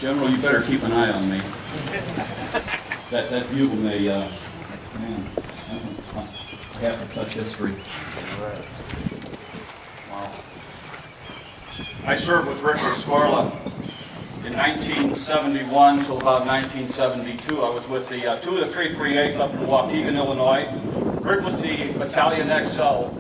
General, you better keep an eye on me. That bugle may, man, I have to touch history. Wow. I served with Rick Rescorla in 1971 till about 1972. I was with the 2 of the 338th up in Waukegan, Illinois. Rick was the Battalion XO,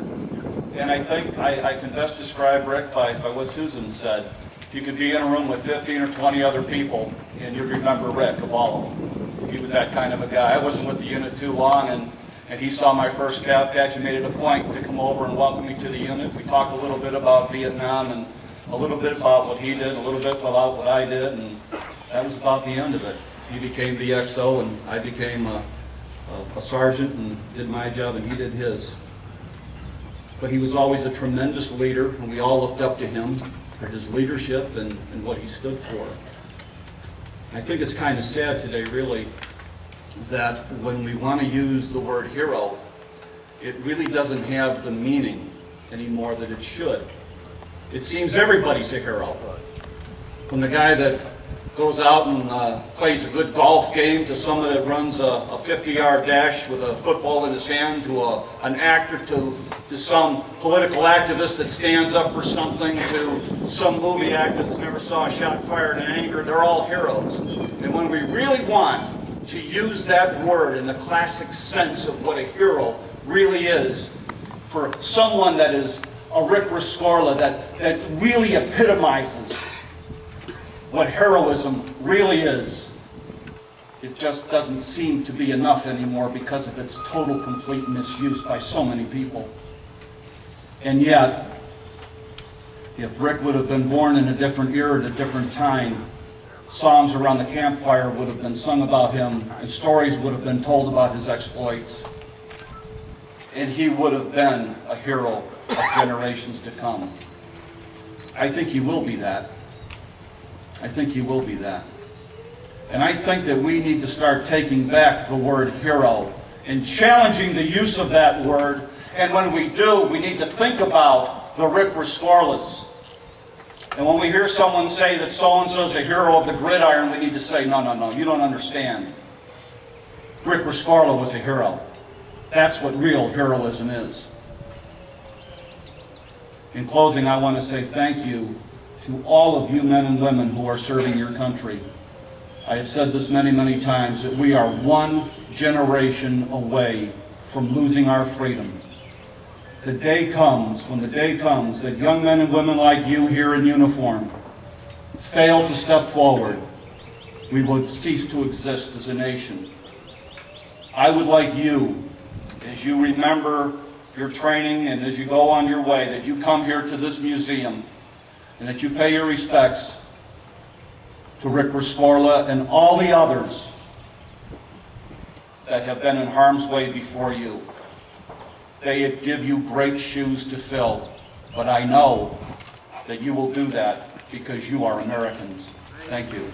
and I think I can best describe Rick by what Susan said. You could be in a room with 15 or 20 other people, and you'd remember Rick of all of them. He was that kind of a guy. I wasn't with the unit too long, and he saw my first cav patch and made it a point to come over and welcome me to the unit. We talked a little bit about Vietnam and a little bit about what he did, a little bit about what I did, and that was about the end of it. He became the XO, and I became a sergeant and did my job, and he did his. But he was always a tremendous leader, and we all looked up to him for his leadership and what he stood for. I think it's kind of sad today, really, that when we want to use the word hero, it really doesn't have the meaning anymore that it should. It seems everybody's a hero. From the guy that goes out and plays a good golf game, to someone that runs a 50-yard dash with a football in his hand, to an actor, to some political activist that stands up for something, to some movie actor that's never saw a shot fired in anger. They're all heroes. And when we really want to use that word in the classic sense of what a hero really is, for someone that is a Rick Rescorla, that really epitomizes what heroism really is, it just doesn't seem to be enough anymore because of its total, complete misuse by so many people. And yet, if Rick would have been born in a different era at a different time, songs around the campfire would have been sung about him, and stories would have been told about his exploits, and he would have been a hero of generations to come. I think he will be that. I think he will be that. And I think that we need to start taking back the word hero and challenging the use of that word. And when we do, we need to think about the Rick Rescorlas. And when we hear someone say that so-and-so is a hero of the gridiron, we need to say, no, no, no, you don't understand. Rick Rescorla was a hero. That's what real heroism is. In closing, I want to say thank you to all of you men and women who are serving your country. I have said this many, many times, that we are one generation away from losing our freedom. The day comes, when the day comes, that young men and women like you here in uniform fail to step forward, we will cease to exist as a nation. I would like you, as you remember your training and as you go on your way, that you come here to this museum and that you pay your respects to Rick Rescorla and all the others that have been in harm's way before you. They give you great shoes to fill, but I know that you will do that because you are Americans. Thank you.